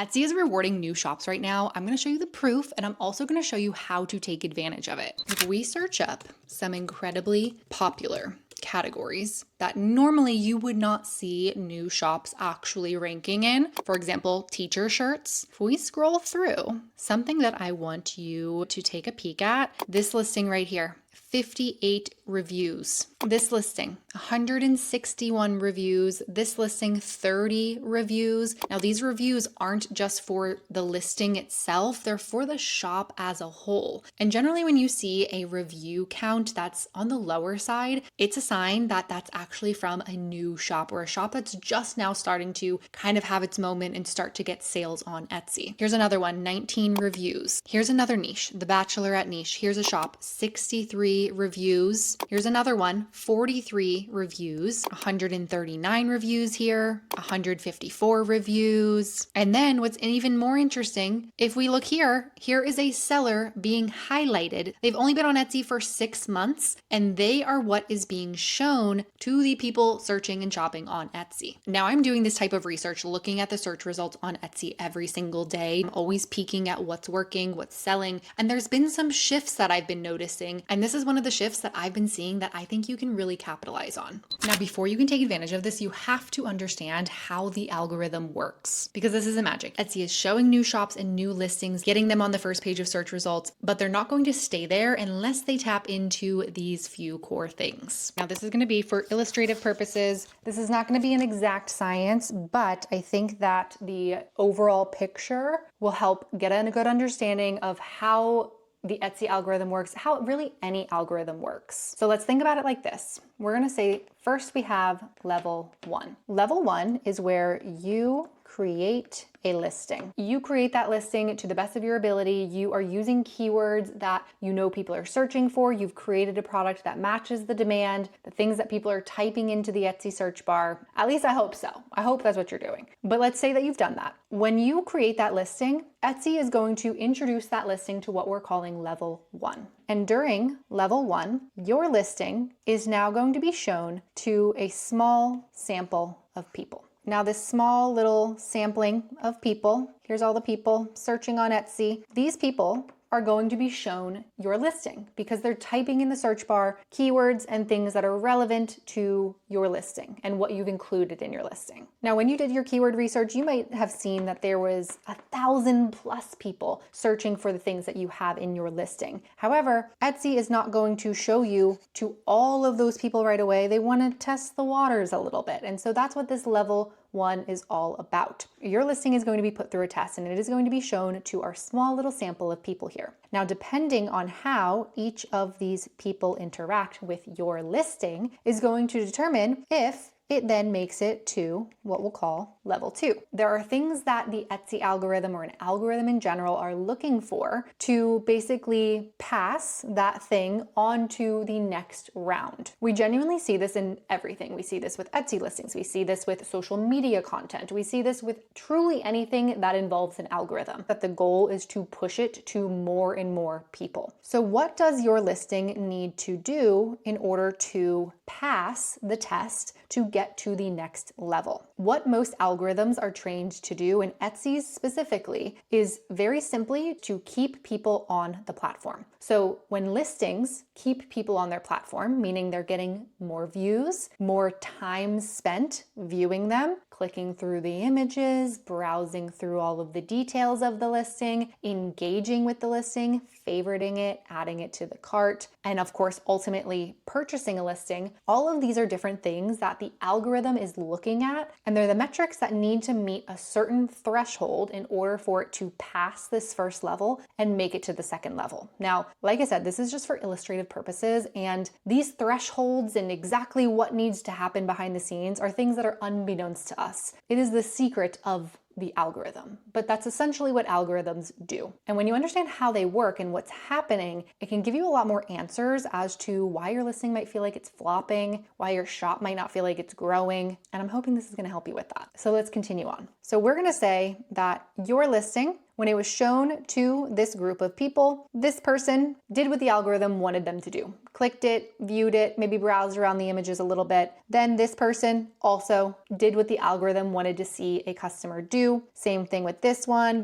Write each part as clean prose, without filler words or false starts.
Etsy is rewarding new shops right now. I'm going to show you the proof, and I'm also going to show you how to take advantage of it. If we search up some incredibly popular categories that normally you would not see new shops actually ranking in, for example, teacher shirts. If we scroll through, something that I want you to take a peek at, this listing right here. 58 reviews. This listing, 161 reviews. This listing, 30 reviews. Now, these reviews aren't just for the listing itself, they're for the shop as a whole. And generally, when you see a review count that's on the lower side, it's a sign that that's actually from a new shop or a shop that's just now starting to kind of have its moment and start to get sales on Etsy. Here's another one, 19 reviews. Here's another niche, the Bachelorette niche. Here's a shop, 63 reviews. Here's another one, 43 reviews, 139 reviews here, 154 reviews. And then what's even more interesting, if we look here, here is a seller being highlighted. They've only been on Etsy for 6 months, and they are what is being shown to the people searching and shopping on Etsy. Now, I'm doing this type of research, looking at the search results on Etsy every single day. I'm always peeking at what's working, what's selling, and there's been some shifts that I've been noticing, and this is one of the shifts that I've been seeing that I think you can really capitalize on. Now, before you can take advantage of this, you have to understand how the algorithm works, because this isn't magic. Etsy is showing new shops and new listings, getting them on the first page of search results, but they're not going to stay there unless they tap into these few core things. Now, this is going to be for illustrative purposes. This is not going to be an exact science, but I think that the overall picture will help get a good understanding of how the Etsy algorithm works, how really any algorithm works. So let's think about it like this. We're gonna say, first we have level 1. Level 1 is where you create a listing. You create that listing to the best of your ability. You are using keywords that you know people are searching for. You've created a product that matches the demand, the things that people are typing into the Etsy search bar. At least I hope so. I hope that's what you're doing. But let's say that you've done that. When you create that listing, Etsy is going to introduce that listing to what we're calling level 1. And during level 1, your listing is now going to be shown to a small sample of people. Now, this small little sampling of people, here's all the people searching on Etsy. These people are going to be shown your listing because they're typing in the search bar keywords and things that are relevant to your listing and what you've included in your listing. Now, when you did your keyword research, you might have seen that there was 1,000+ people searching for the things that you have in your listing. However, Etsy is not going to show you to all of those people right away. They want to test the waters a little bit. And so that's what this level 1 is all about. Your listing is going to be put through a test, and it is going to be shown to our small little sample of people here. Now, depending on how each of these people interact with your listing is going to determine if it then makes it to what we'll call level 2. There are things that the Etsy algorithm or an algorithm in general are looking for to basically pass that thing on to the next round. We genuinely see this in everything. We see this with Etsy listings. We see this with social media content. We see this with truly anything that involves an algorithm, that the goal is to push it to more and more people. So what does your listing need to do in order to pass the test to get to the next level? What most algorithms are trained to do, and Etsy's specifically, is very simply to keep people on the platform. So when listings keep people on their platform, meaning they're getting more views, more time spent viewing them, clicking through the images, browsing through all of the details of the listing, engaging with the listing, favoriting it, adding it to the cart, and of course, ultimately purchasing a listing. All of these are different things that the algorithm is looking at, and they're the metrics that need to meet a certain threshold in order for it to pass this first level and make it to the second level. Now, like I said, this is just for illustrative purposes, and these thresholds and exactly what needs to happen behind the scenes are things that are unbeknownst to us. It is the secret of the algorithm, but that's essentially what algorithms do. And when you understand how they work and what's happening, it can give you a lot more answers as to why your listing might feel like it's flopping, why your shop might not feel like it's growing. And I'm hoping this is going to help you with that. So let's continue on. So we're going to say that your listing, When it was shown to this group of people, this person did what the algorithm wanted them to do. Clicked it, viewed it, maybe browsed around the images a little bit. Then this person also did what the algorithm wanted to see a customer do. Same thing with this one,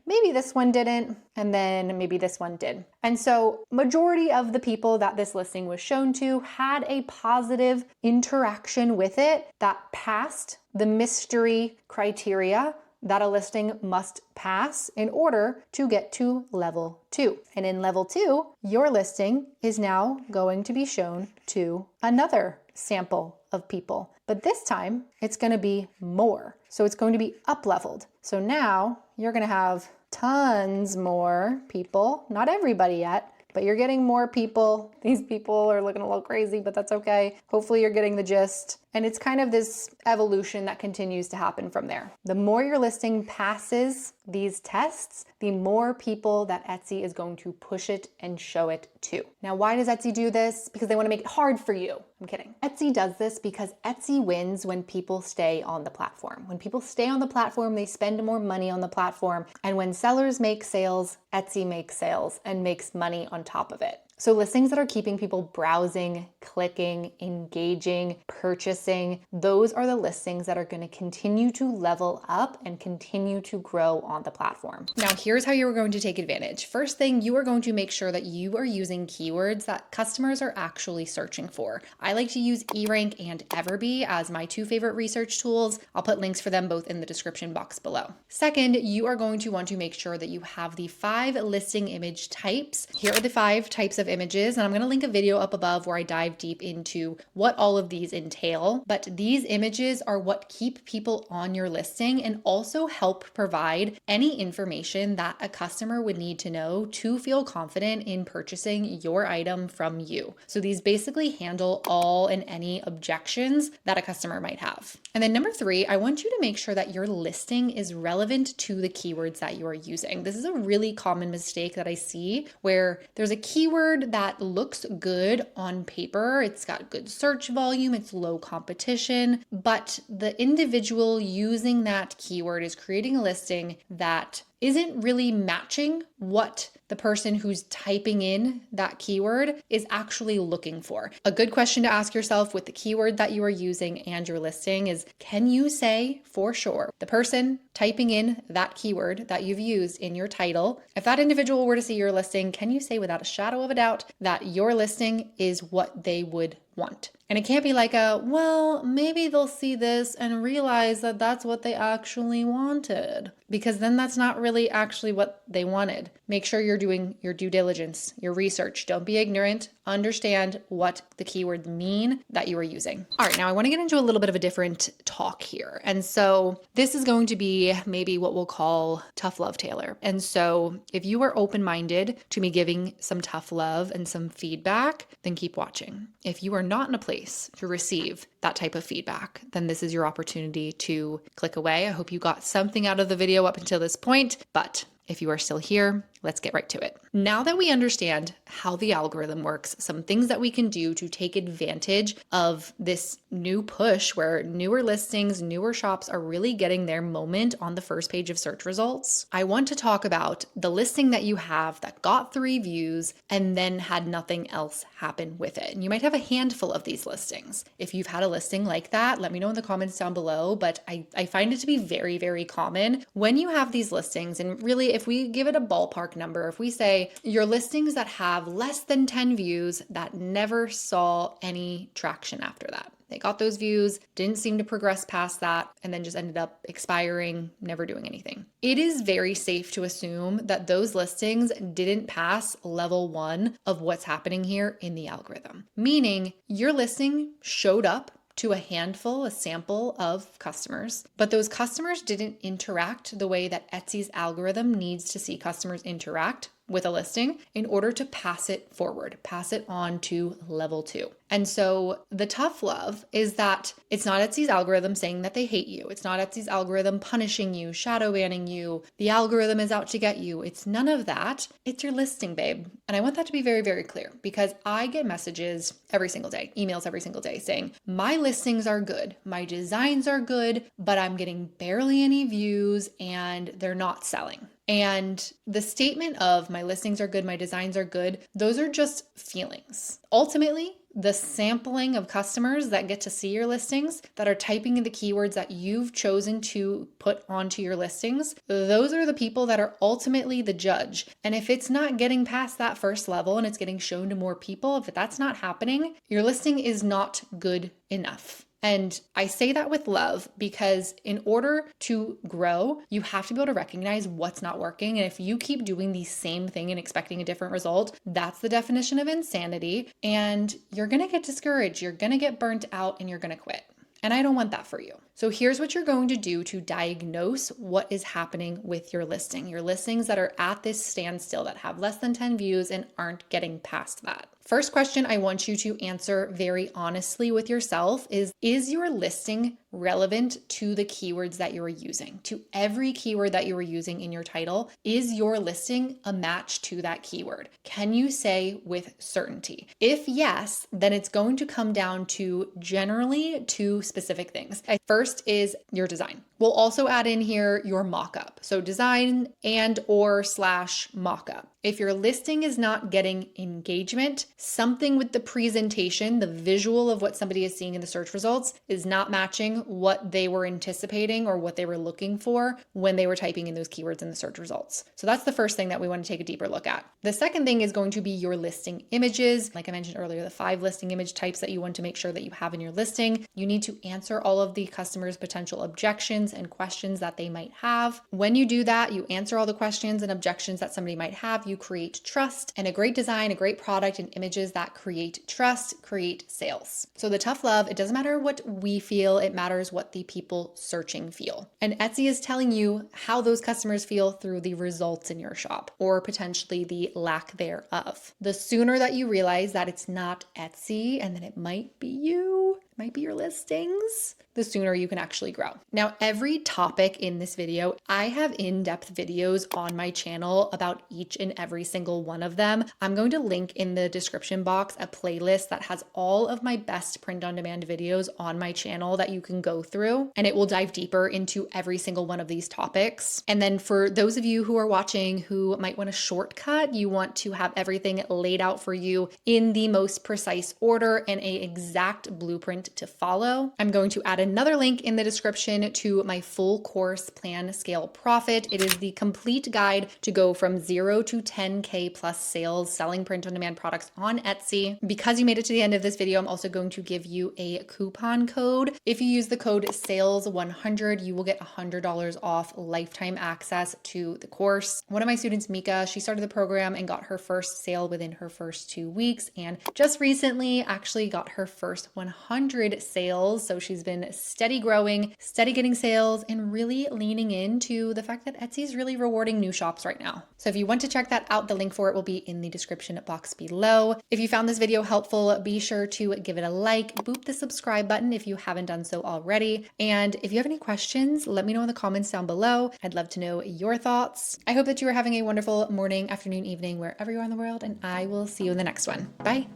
maybe this one didn't, and then maybe this one did. And so majority of the people that this listing was shown to had a positive interaction with it that passed the mystery criteria that a listing must pass in order to get to level 2. And in level 2, your listing is now going to be shown to another sample of people. But this time, it's going to be more. So it's going to be up-leveled. So now you're going to have tons more people, not everybody yet, but you're getting more people. These people are looking a little crazy, but that's okay. Hopefully you're getting the gist. And it's kind of this evolution that continues to happen from there. The more your listing passes these tests, the more people that Etsy is going to push it and show it to. Now, why does Etsy do this? Because they want to make it hard for you. I'm kidding. Etsy does this because Etsy wins when people stay on the platform. When people stay on the platform, they spend more money on the platform. And when sellers make sales, Etsy makes sales and makes money on top of it. So listings that are keeping people browsing, clicking, engaging, purchasing, those are the listings that are going to continue to level up and continue to grow on the platform. Now, here's how you're going to take advantage. First thing, you are going to make sure that you are using keywords that customers are actually searching for. I like to use eRank and Everbee as my 2 favorite research tools. I'll put links for them both in the description box below. Second, you are going to want to make sure that you have the 5 listing image types. Here are the 5 types of images, and I'm going to link a video up above where I dive deep into what all of these entail. But these images are what keep people on your listing and also help provide any information that a customer would need to know to feel confident in purchasing your item from you. So these basically handle all and any objections that a customer might have. And then number 3, I want you to make sure that your listing is relevant to the keywords that you are using. This is a really common mistake that I see where there's a keyword that looks good on paper. It's got good search volume, it's low competition, but the individual using that keyword is creating a listing that isn't really matching what the person who's typing in that keyword is actually looking for. A good question to ask yourself with the keyword that you are using and your listing is, can you say for sure the person typing in that keyword that you've used in your title, if that individual were to see your listing, can you say without a shadow of a doubt that your listing is what they would want? And it can't be like well, maybe they'll see this and realize that that's what they actually wanted, because then that's not really actually what they wanted. Make sure you're doing your due diligence, your research. Don't be ignorant. Understand what the keywords mean that you are using. All right, now I want to get into a little bit of a different talk here. And so this is going to be maybe what we'll call tough love, Taylor. And so if you are open-minded to me giving some tough love and some feedback, then keep watching. If you are not in a place to receive that type of feedback, then this is your opportunity to click away. I hope you got something out of the video up until this point, but if you are still here, let's get right to it. Now that we understand how the algorithm works, some things that we can do to take advantage of this new push where newer listings, newer shops are really getting their moment on the first page of search results, I want to talk about the listing that you have that got 3 views and then had nothing else happen with it. And you might have a handful of these listings. If you've had a listing like that, let me know in the comments down below, but I find it to be very, very common when you have these listings. And really, if we give it a ballpark number, if we say your listings that have less than 10 views that never saw any traction after that. They got those views, didn't seem to progress past that, and then just ended up expiring, never doing anything. It is very safe to assume that those listings didn't pass level 1 of what's happening here in the algorithm. Meaning your listing showed up to a handful, a sample of customers, but those customers didn't interact the way that Etsy's algorithm needs to see customers interact with a listing in order to pass it forward, pass it on to level 2. And so the tough love is that it's not Etsy's algorithm saying that they hate you. It's not Etsy's algorithm punishing you, shadow banning you. The algorithm is out to get you. It's none of that. It's your listing, babe. And I want that to be very, very clear because I get messages every single day, emails every single day saying, my listings are good, my designs are good, but I'm getting barely any views and they're not selling. And the statement of my listings are good, my designs are good, those are just feelings. Ultimately, the sampling of customers that get to see your listings, that are typing in the keywords that you've chosen to put onto your listings, those are the people that are ultimately the judge. And if it's not getting past that first level and it's getting shown to more people, if that's not happening, your listing is not good enough. And I say that with love because in order to grow, you have to be able to recognize what's not working. And if you keep doing the same thing and expecting a different result, that's the definition of insanity. And you're going to get discouraged, you're going to get burnt out, and you're going to quit. And I don't want that for you. So here's what you're going to do to diagnose what is happening with your listing. Your listings that are at this standstill, that have less than 10 views and aren't getting past that. First question I want you to answer very honestly with yourself is your listing relevant to the keywords that you are using? To every keyword that you are using in your title, is your listing a match to that keyword? Can you say with certainty? If yes, then it's going to come down to generally two specific things. First is your design. We'll also add in here your mockup. So design and or slash mockup. If your listing is not getting engagement, something with the presentation, the visual of what somebody is seeing in the search results is not matching what they were anticipating or what they were looking for when they were typing in those keywords in the search results. So that's the first thing that we want to take a deeper look at. The second thing is going to be your listing images. Like I mentioned earlier, the 5 listing image types that you want to make sure that you have in your listing. You need to answer all of the customers' potential objections and questions that they might have. When you do that, you answer all the questions and objections that somebody might have, you create trust, and a great design, a great product, and images that create trust, create sales. So the tough love, it doesn't matter what we feel, it matters what the people searching feel. And Etsy is telling you how those customers feel through the results in your shop, or potentially the lack thereof. The sooner that you realize that it's not Etsy and that it might be you, might be your listings, the sooner you can actually grow. Now, every topic in this video, I have in-depth videos on my channel about each and every single one of them. I'm going to link in the description box a playlist that has all of my best print-on-demand videos on my channel that you can go through, and it will dive deeper into every single one of these topics. And then for those of you who are watching who might want a shortcut, you want to have everything laid out for you in the most precise order and an exact blueprint to follow, I'm going to add another link in the description to my full course Plan, Scale, Profit. It is the complete guide to go from 0 to 10K plus sales selling print-on-demand products on Etsy. Because you made it to the end of this video, I'm also going to give you a coupon code. If you use the code SALES100, you will get $100 off lifetime access to the course. One of my students, Mika, she started the program and got her first sale within her first 2 weeks, and just recently actually got her first 100 sales. So she's been steady growing, steady getting sales, and really leaning into the fact that Etsy is really rewarding new shops right now. So if you want to check that out, the link for it will be in the description box below. If you found this video helpful, be sure to give it a like, boop the subscribe button if you haven't done so already. And if you have any questions, let me know in the comments down below. I'd love to know your thoughts. I hope that you are having a wonderful morning, afternoon, evening, wherever you are in the world, and I will see you in the next one. Bye.